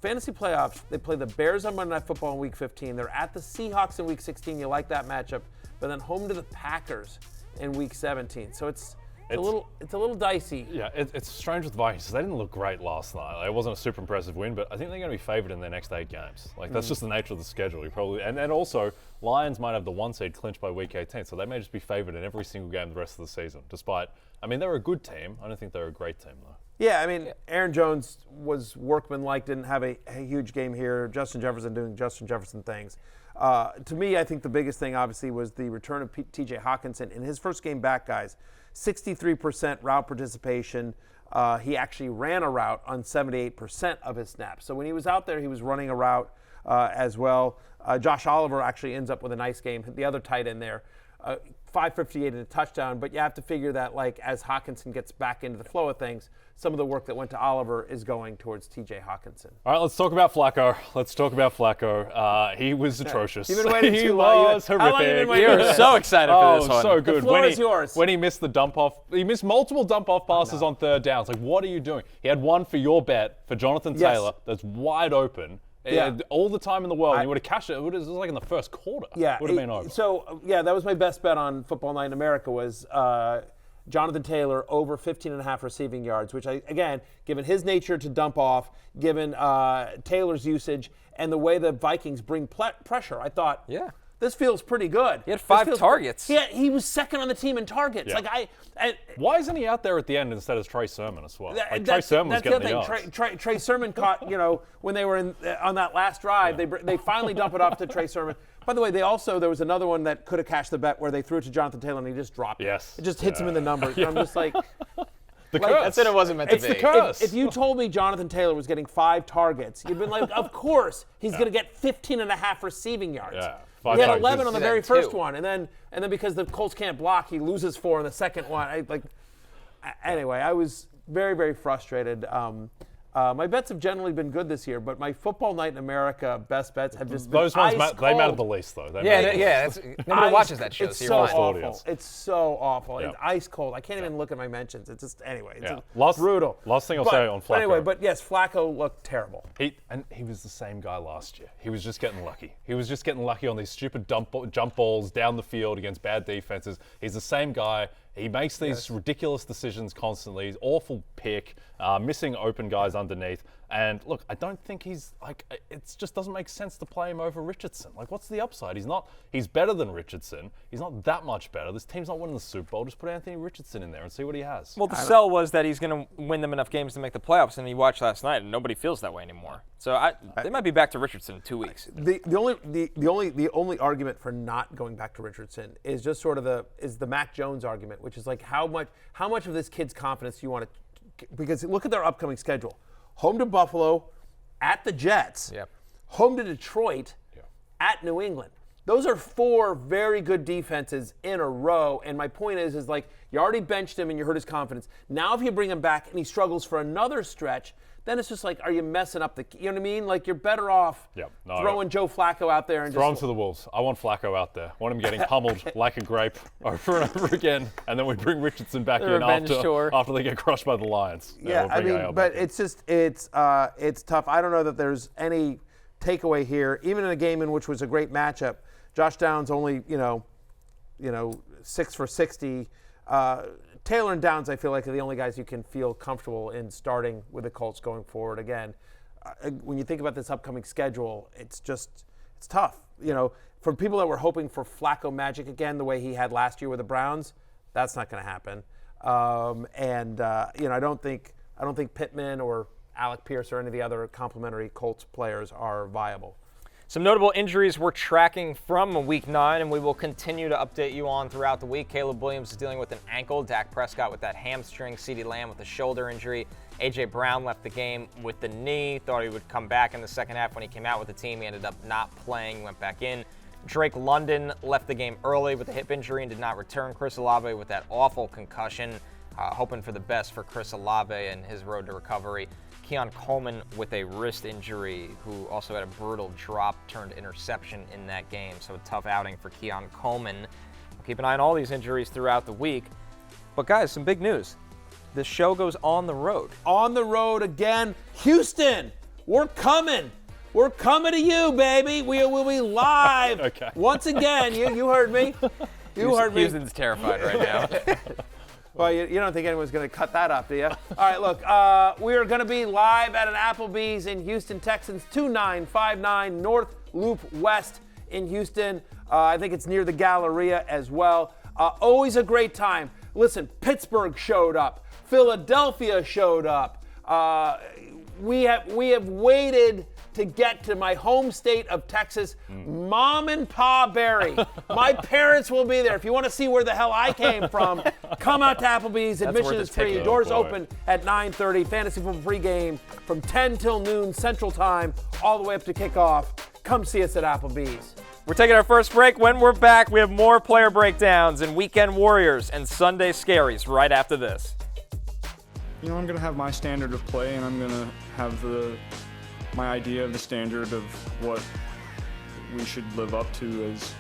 Fantasy playoffs, they play the Bears on Monday Night Football in Week 15. They're at the Seahawks in Week 16. You like that matchup, but then home to the Packers in Week 17. So it's a little dicey. Yeah, it's strange with the Vikings. They didn't look great last night. It wasn't a super impressive win, but I think they're going to be favored in their next 8 games. That's just the nature of the schedule. And also, Lions might have the 1 seed clinched by Week 18, so they may just be favored in every single game the rest of the season. Despite, they're a good team. I don't think they're a great team though. Yeah, Aaron Jones was workmanlike, didn't have a huge game here. Justin Jefferson doing Justin Jefferson things. To me, I think the biggest thing, obviously, was the return of T.J. Hawkinson. In his first game back, guys, 63% route participation. He actually ran a route on 78% of his snaps. So when he was out there, he was running a route as well. Josh Oliver actually ends up with a nice game, the other tight end there. 558 and a touchdown, but you have to figure that as Hawkinson gets back into the flow of things, some of the work that went to Oliver is going towards T.J. Hawkinson. All right, let's talk about Flacco. He was atrocious. You've been waiting he too long. was horrific. How long have you been waiting We for are this? so excited for this one. So good. The floor is yours. When he missed the dump off, he missed multiple dump off passes on 3rd downs. What are you doing? He had one for your bet for Jonathan Taylor that's wide open. Yeah. All the time in the world. And you would have cashed it. It was like in the first quarter. Yeah, Would have been over. So, that was my best bet on Football Night in America was Jonathan Taylor over 15.5 receiving yards, which, again, given his nature to dump off, given Taylor's usage, and the way the Vikings bring pressure, I thought, Yeah. this feels pretty good. He had 5 targets. He was second on the team in targets. Yeah. Why isn't he out there at the end instead of Trey Sermon as well? Trey Sermon was getting the yards. Trey Sermon caught, when they were on that last drive, they finally dump it off to Trey Sermon. By the way, there was another one that could have cashed the bet where they threw it to Jonathan Taylor and he just dropped it. Yes. It just hits him in the numbers. And I'm just like, The curse. That's it. It wasn't meant to it's be. the curse. If you told me Jonathan Taylor was getting 5 targets, you'd been like, of course he's going to get 15 and a half receiving yards. Yeah. He had 11 on the He's very at first 2. one, and then because the Colts can't block, he loses 4 in the second one. Anyway, I was very, very frustrated. My bets have generally been good this year, but my Football Night in America best bets have just been Those ones, ice they matter cold. the least, though. Nobody watches that show, It's so so you're fine. awful. Audience. It's so awful. Yeah. It's ice cold. I can't even look at my mentions. It's just anyway. It's Yeah. just brutal. Last thing I'll say on Flacco. But anyway, yes, Flacco looked terrible. He was the same guy last year. He was just getting lucky. He was just getting lucky on these stupid jump balls down the field against bad defenses. He's the same guy. He makes these ridiculous decisions constantly. He's awful pick, missing open guys underneath. And look, I don't think he's it just doesn't make sense to play him over Richardson. What's the upside? He's better than Richardson. He's not that much better. This team's not winning the Super Bowl. Just put Anthony Richardson in there and see what he has. Well, the sell was that he's going to win them enough games to make the playoffs, and you watched last night, and nobody feels that way anymore. So they might be back to Richardson in 2 weeks. The only argument for not going back to Richardson is just sort of the Mac Jones argument, which is how much of this kid's confidence do you want to? Because look at their upcoming schedule: home to Buffalo, at the Jets, home to Detroit, at New England. Those are 4 very good defenses in a row. And my point is you already benched him and you hurt his confidence. Now if you bring him back and he struggles for another stretch, then it's just are you messing up you know what I mean? You're better off throwing Joe Flacco out there and throw him to the wolves. I want Flacco out there. I want him getting pummeled like a grape over and over again, and then we bring Richardson back in after they get crushed by the Lions. But it's just it's tough. I don't know that there's any takeaway here, even in a game in which was a great matchup. Josh Downs only 6 for 60. Taylor and Downs, I feel like, are the only guys you can feel comfortable in starting with the Colts going forward. Again, when you think about this upcoming schedule, it's tough. For people that were hoping for Flacco magic again, the way he had last year with the Browns, that's not going to happen. I don't think Pittman or Alec Pierce or any of the other complimentary Colts players are viable. Some notable injuries we're tracking from Week 9, and we will continue to update you on throughout the week. Caleb Williams is dealing with an ankle. Dak Prescott with that hamstring. CeeDee Lamb with a shoulder injury. A.J. Brown left the game with the knee. Thought he would come back in the second half. When he came out with the team, he ended up not playing, went back in. Drake London left the game early with a hip injury and did not return. Chris Olave with that awful concussion. Hoping for the best for Chris Olave and his road to recovery. Keon Coleman with a wrist injury, who also had a brutal drop turned interception in that game. So a tough outing for Keon Coleman. We'll keep an eye on all these injuries throughout the week. But guys, some big news. The show goes on the road. On the road again. Houston, we're coming. We're coming to you, baby. We will be live. Okay. Once again. You heard me. You heard me. Houston's terrified right now. Well, you don't think anyone's going to cut that up, do you? All right, look, we are going to be live at an Applebee's in Houston, Texans, 2959 North Loop West in Houston. I think it's near the Galleria as well. Always a great time. Listen, Pittsburgh showed up. Philadelphia showed up. We have waited to get to my home state of Texas, Mom and Pa Barry. My parents will be there. If you want to see where the hell I came from, come out to Applebee's. Admission is free. Doors open at 9:30. Fantasy football pregame from 10 till noon Central Time, all the way up to kickoff. Come see us at Applebee's. We're taking our first break. When we're back, we have more player breakdowns and Weekend Warriors and Sunday Scaries right after this. I'm going to have my standard of play, and I'm going to have my idea of the standard of what we should live up to as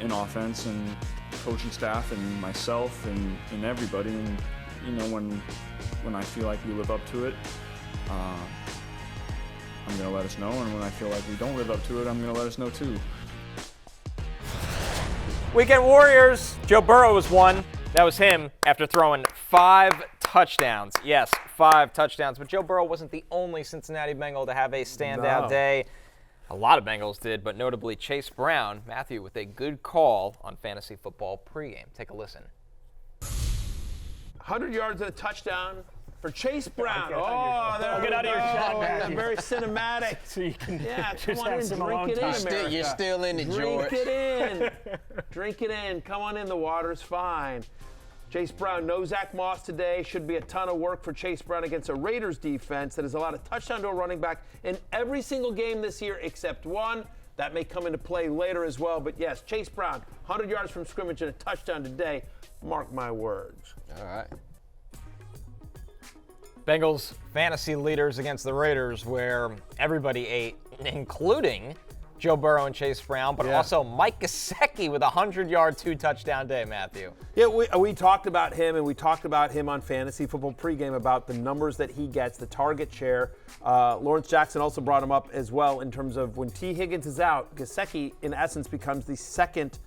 an offense and coaching staff and myself and everybody. And when I feel like we live up to it, I'm going to let us know. And when I feel like we don't live up to it, I'm going to let us know too. Weekend Warriors. Joe Burrow was one. That was him after throwing 5 touchdowns. Yes, 5 touchdowns. But Joe Burrow wasn't the only Cincinnati Bengal to have a standout day. A lot of Bengals did, but notably Chase Brown, Matthew, with a good call on fantasy football pregame. Take a listen. 100 yards and a touchdown for Chase Brown. There Get out of your shot, Matthew. Very cinematic. So you can Come on in, drink it in, America. You're still in it, George. Drink it in. Drink it in. Come on in, the water's fine. Chase Brown, no Zach Moss today. Should be a ton of work for Chase Brown against a Raiders defense that has allowed a touchdown to a running back in every single game this year except one. That may come into play later as well. But yes, Chase Brown, 100 yards from scrimmage and a touchdown today. Mark my words. All right. Bengals fantasy leaders against the Raiders, where everybody ate, including Joe Burrow and Chase Brown, but also Mike Gesicki with a 100-yard, 2-touchdown day, Matthew. Yeah, we talked about him, and we talked about him on Fantasy Football pregame about the numbers that he gets, the target share. Lawrence Jackson also brought him up as well in terms of when T. Higgins is out, Gesicki, in essence, becomes the second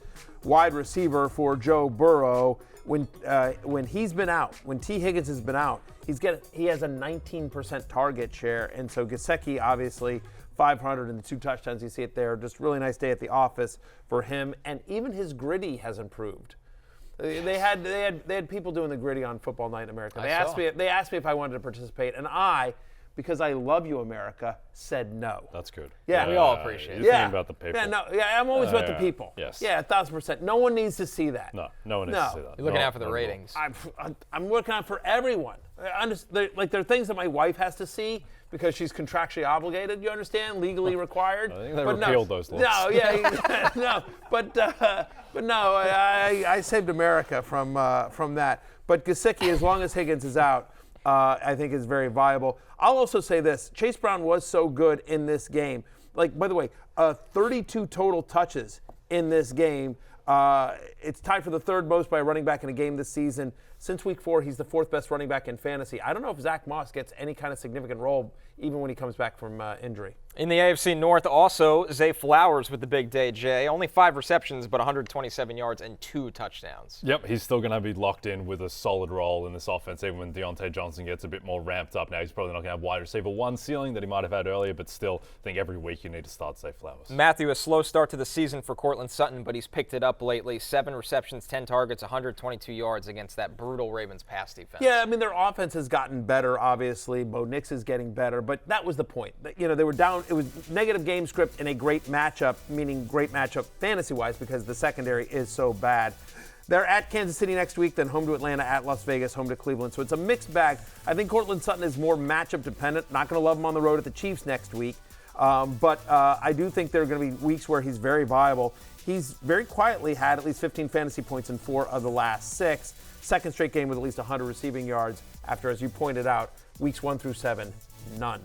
wide receiver for Joe Burrow. When he's been out, when T. Higgins has been out, he has a 19% target share, and so Gesicki obviously 500 and the 2 touchdowns. You see it there. Just really nice day at the office for him, and even his gritty has improved. They had people doing the gritty on Football Night in America. They asked me if I wanted to participate, and I, because I love you, America, said no. That's good. Yeah, we all appreciate it. You're thinking about the people. I'm always about the people. Yes. Yeah, 1,000%. No one needs to see that. No one needs to see that. You're looking out for the ratings. I'm looking out for everyone. There are things that my wife has to see because she's contractually obligated, you understand, legally required. I think they repealed those laws. I saved America from that. But Gesicki, as long as Higgins is out, I think is very viable. I'll also say this. Chase Brown was so good in this game. Like, by the way, 32 total touches in this game. It's tied for the third most by a running back in a game this season. Since week 4, he's the 4th best running back in fantasy. I don't know if Zach Moss gets any kind of significant role even when he comes back from injury. In the AFC North, also, Zay Flowers with the big day, Jay. Only 5 receptions, but 127 yards and 2 touchdowns. Yep, he's still going to be locked in with a solid role in this offense, even when Deontay Johnson gets a bit more ramped up now. He's probably not going to have wide receiver 1 ceiling that he might have had earlier, but still, I think every week you need to start Zay Flowers. Matthew, a slow start to the season for Courtland Sutton, but he's picked it up lately. 7 receptions, 10 targets, 122 yards against that brutal Ravens pass defense. Yeah, I mean, their offense has gotten better, obviously. Bo Nix is getting better, but that was the point. You know, they were down. It was negative game script in a great matchup, meaning great matchup fantasy-wise because the secondary is so bad. They're at Kansas City next week, then home to Atlanta, at Las Vegas, home to Cleveland. So it's a mixed bag. I think Courtland Sutton is more matchup dependent. Not going to love him on the road at the Chiefs next week. But I do think there are going to be weeks where he's very viable. He's very quietly had at least 15 fantasy points in 4 of the last 6. Second straight game with at least 100 receiving yards after, as you pointed out, weeks 1 through 7, none.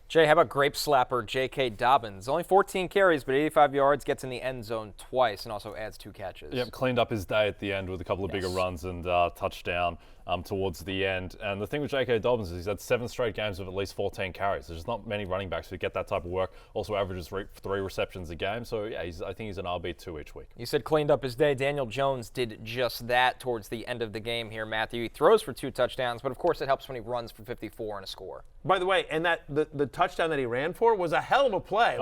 Jay, how about grape slapper J.K. Dobbins? Only 14 carries, but 85 yards, gets in the end zone twice, and also adds 2 catches. Yep, cleaned up his day at the end with a couple of bigger runs and touchdown towards the end. And the thing with J.K. Dobbins is he's had 7 straight games of at least 14 carries. There's not many running backs who get that type of work. Also averages 3 receptions a game. So, yeah, I think he's an RB2 each week. You said cleaned up his day. Daniel Jones did just that towards the end of the game here, Matthew. He throws for 2 touchdowns, but, of course, it helps when he runs for 54 and a score. By the way, and that the touchdown that he ran for was a hell of a play.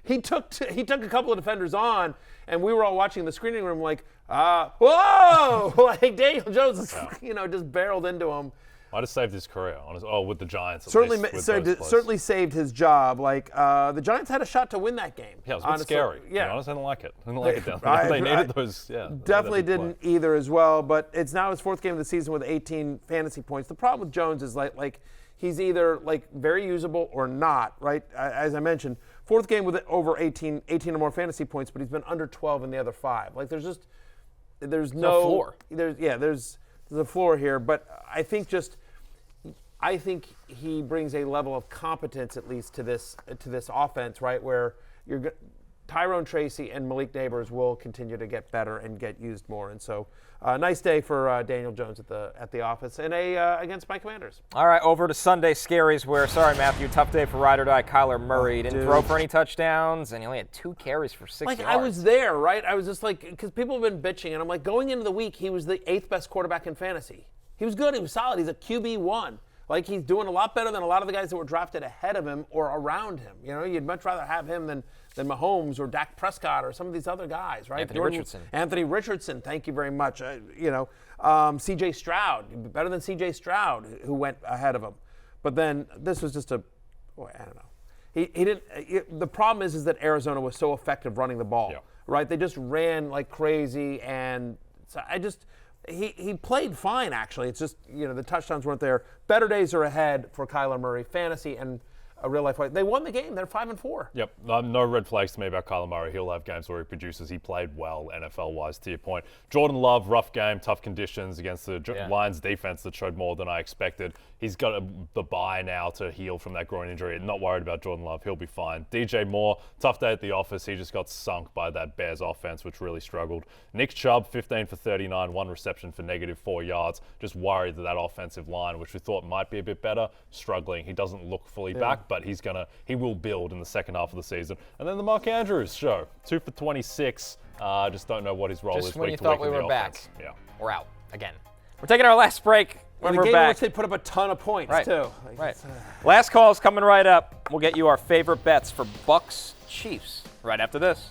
He took a couple of defenders on, and we were all watching in the screening room like, whoa! Like Daniel Jones, just barreled into him. Might have saved his career, honestly. Oh, with the Giants. Certainly saved his job. Like the Giants had a shot to win that game. Yeah, it was a bit scary. Yeah, honestly, I didn't like it. I didn't like it down there. They needed those. Yeah, definitely didn't either as well. But it's now his 4th game of the season with 18 fantasy points. The problem with Jones is like he's either very usable or not. Right, as I mentioned, 4th game with over 18 or more fantasy points, but he's been under 12 in the other 5. Like there's no floor. There's a floor here, but I think he brings a level of competence at least to this offense, right? Where Tyrone Tracy and Malik Neighbors will continue to get better and get used more, and so nice day for Daniel Jones at the office and against my Commanders. All right, over to Sunday Scaries, where Matthew, tough day for ride or die Kyler Murray. Didn't throw for any touchdowns, and he only had 2 carries for 6 yards. I was there, right? I was just because people have been bitching, and I'm like, going into the week, he was the 8th best quarterback in fantasy. He was good. He was solid. He's a QB1. Like, he's doing a lot better than a lot of the guys that were drafted ahead of him or around him. You know, you'd much rather have him than Mahomes or Dak Prescott or some of these other guys, right? Anthony Richardson, thank you very much. C.J. Stroud, better than C.J. Stroud, who went ahead of him. But then this was just I don't know. He didn't. The problem is that Arizona was so effective running the ball, right? They just ran like crazy, and so he played fine actually. It's just the touchdowns weren't there. Better days are ahead for Kyler Murray, fantasy and a real life. They won the game. They're 5-4. Yep. No red flags to me about Kyler Murray. He'll have games where he produces. He played well NFL-wise, to your point. Jordan Love, rough game, tough conditions against the Lions defense that showed more than I expected. He's got the bye now to heal from that groin injury. Not worried about Jordan Love. He'll be fine. DJ Moore, tough day at the office. He just got sunk by that Bears offense, which really struggled. Nick Chubb, 15 for 39, 1 reception for -4 yards. Just worried that offensive line, which we thought might be a bit better, struggling. He doesn't look fully back, but he will build in the second half of the season. And then the Mark Andrews show, 2 for 26. Just don't know what his role is. Just when you week to week thought we in the were back, offense. we're out again. We're taking our last break. When we're game back, in which they put up a ton of points too. Right. Last call is coming right up. We'll get you our favorite bets for Bucs Chiefs right after this.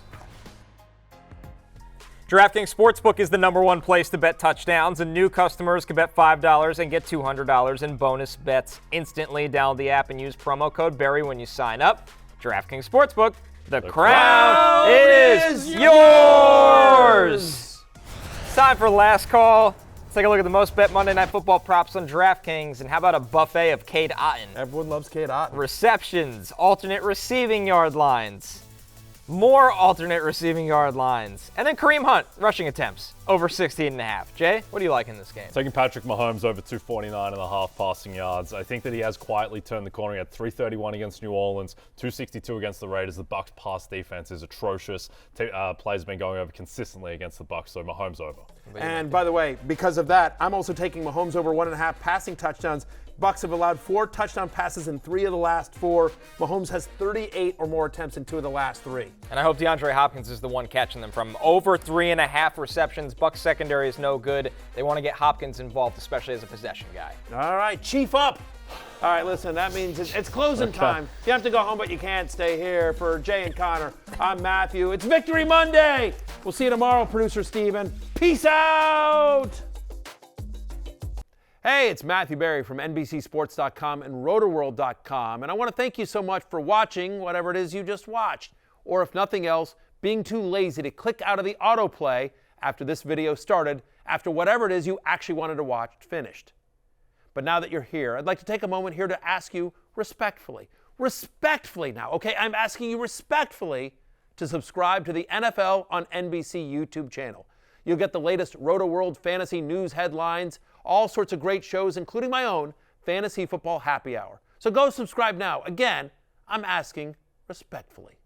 DraftKings Sportsbook is the #1 place to bet touchdowns, and new customers can bet $5 and get $200 in bonus bets instantly. Download the app and use promo code Barry when you sign up. DraftKings Sportsbook, the crown is yours. It's time for last call. Let's take a look at the most bet Monday Night Football props on DraftKings, and how about a buffet of Cade Otton? Everyone loves Cade Otton. Receptions, alternate receiving yard lines. More alternate receiving yard lines. And then Kareem Hunt, rushing attempts, over 16.5. Jay, what do you like in this game? Taking Patrick Mahomes over 249.5 passing yards. I think that he has quietly turned the corner. He had 331 against New Orleans, 262 against the Raiders. The Bucs pass defense is atrocious. Players have been going over consistently against the Bucs, so Mahomes over. And by the way, because of that, I'm also taking Mahomes over 1.5 passing touchdowns. Bucs have allowed 4 touchdown passes in 3 of the last 4. Mahomes has 38 or more attempts in 2 of the last 3. And I hope DeAndre Hopkins is the one catching them from over 3.5 receptions. Bucs secondary is no good. They want to get Hopkins involved, especially as a possession guy. All right, Chief up. All right, listen, that means it's closing time. You have to go home, but you can't stay here. For Jay and Connor, I'm Matthew. It's Victory Monday. We'll see you tomorrow, producer Steven. Peace out. Hey, it's Matthew Berry from NBCSports.com and Rotoworld.com, and I want to thank you so much for watching whatever it is you just watched, or if nothing else, being too lazy to click out of the autoplay after this video started, after whatever it is you actually wanted to watch finished. But now that you're here, I'd like to take a moment here to ask you respectfully now, okay? I'm asking you respectfully to subscribe to the NFL on NBC YouTube channel. You'll get the latest Rotoworld fantasy news headlines, all sorts of great shows, including my own Fantasy Football Happy Hour. So go subscribe now. Again, I'm asking respectfully.